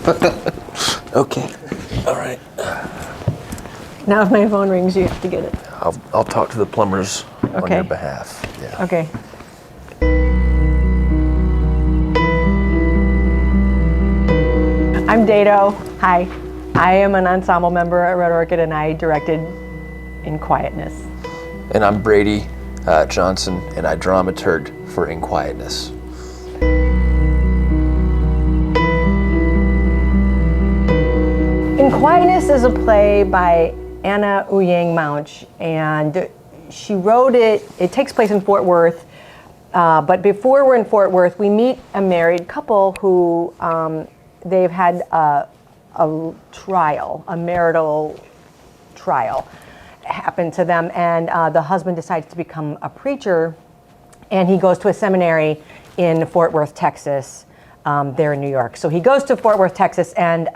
Okay. All right. Now if my phone rings, you have to get it. I'll talk to the plumbers on Okay. your behalf. Yeah. Okay. I'm Dado. Hi. I am an ensemble member at Red Orchid, and I directed In Quietness. And I'm Brady Johnson, and I dramaturged for In Quietness. In Quietness is a play by Anna Ouyang Mouch, and she wrote it. It takes place in Fort Worth, but before we're in Fort Worth, we meet a married couple who they've had a trial, a marital trial happen to them, and the husband decides to become a preacher, and he goes to a seminary in Fort Worth, Texas. There in New York. So he goes to Fort Worth, Texas, and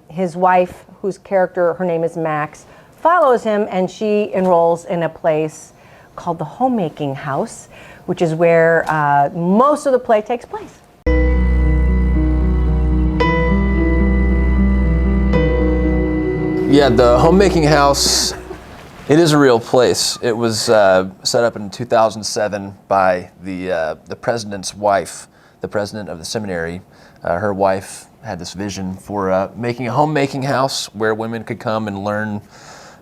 his wife, whose character, her name is Max, follows him, and she enrolls in a place called the Homemaking House, which is where most of the play takes place. Yeah, the Homemaking House, it is a real place. It was set up in 2007 by the president's wife, the president of the seminary. Her wife had this vision for making a homemaking house where women could come and learn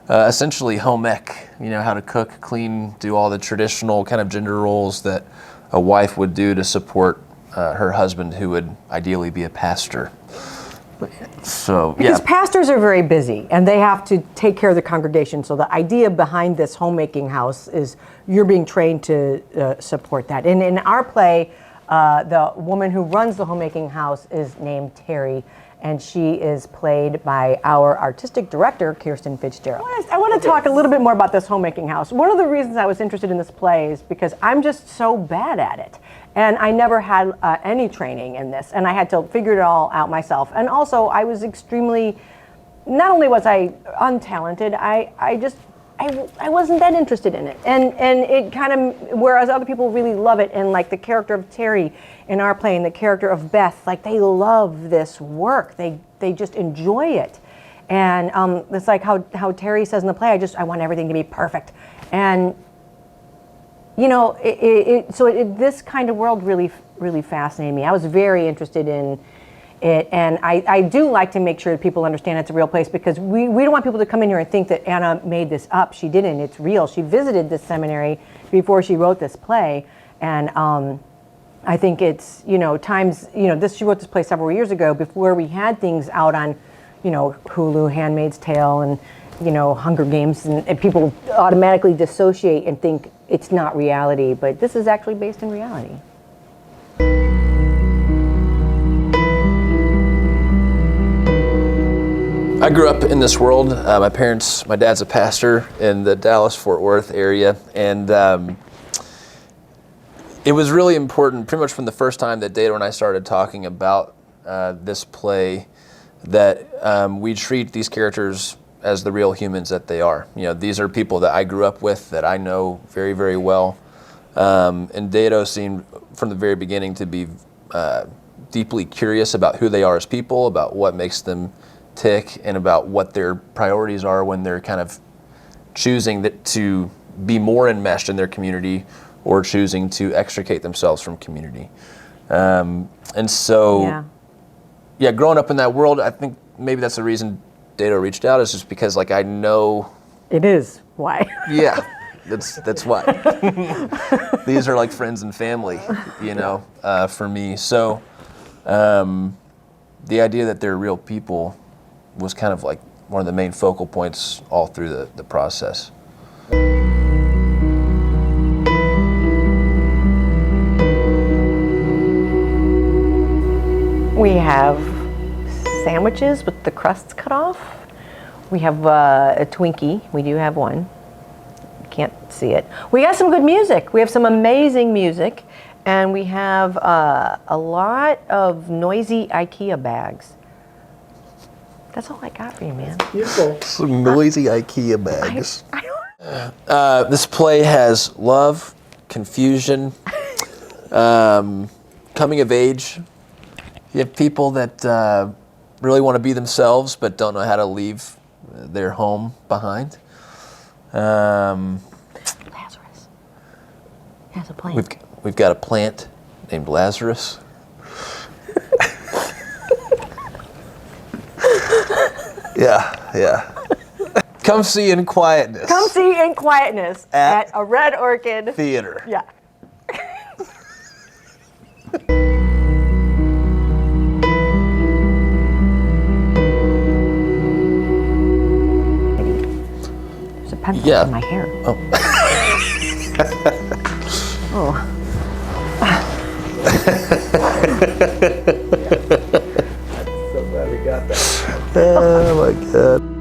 essentially home ec, how to cook, clean, do all the traditional kind of gender roles that a wife would do to support her husband, who would ideally be a pastor. So, because pastors are very busy and they have to take care of the congregation. So the idea behind this homemaking house is you're being trained to support that. And in our play, the woman who runs the homemaking house is named Terry, and she is played by our artistic director, Kirsten Fitzgerald. I want to talk a little bit more about this homemaking house. One of the reasons I was interested in this play is because I'm just so bad at it. And I never had any training in this, and I had to figure it all out myself. And also, I was extremely, not only was I untalented, I wasn't that interested in it. And it kind of, whereas other people really love it, and like the character of Terry in our play and the character of Beth, like they love this work. They just enjoy it. And it's like how Terry says in the play, I want everything to be perfect. And this kind of world really fascinated me. I was very interested in it, and I do like to make sure that people understand it's a real place, because we don't want people to come in here and think that Anna made this up. She didn't. It's real. She visited this seminary before she wrote this play, and I think it's she wrote this play several years ago before we had things out on Hulu, Handmaid's Tale, and Hunger Games, and people automatically dissociate and think it's not reality, but this is actually based in reality. I grew up in this world. My dad's a pastor in the Dallas-Fort Worth area, and it was really important, pretty much from the first time that Dado and I started talking about this play, that we treat these characters as the real humans that they are. These are people that I grew up with, that I know very, very well. And Dado seemed from the very beginning to be deeply curious about who they are as people, about what makes them tick, and about what their priorities are when they're kind of choosing to be more enmeshed in their community or choosing to extricate themselves from community. And so, growing up in that world, I think maybe that's the reason Dado reached out, is just because I know it is why. Yeah, that's why. These are like friends and family, for me. So the idea that they're real people was kind of like one of the main focal points all through the process. We have sandwiches with the crusts cut off. We have a Twinkie. We do have one. You can't see it. We got some good music. We have some amazing music. And we have a lot of noisy IKEA bags. That's all I got for you, man. Beautiful. Some noisy IKEA bags. This play has love, confusion, coming of age. You have people that really want to be themselves, but don't know how to leave their home behind. Lazarus has a plant. We've got a plant named Lazarus. Yeah. Come see In Quietness. Come see In Quietness at a Red Orchid Theater. Yeah. There's a pencil in my hair. Oh. Oh. So glad we got that. Oh my God.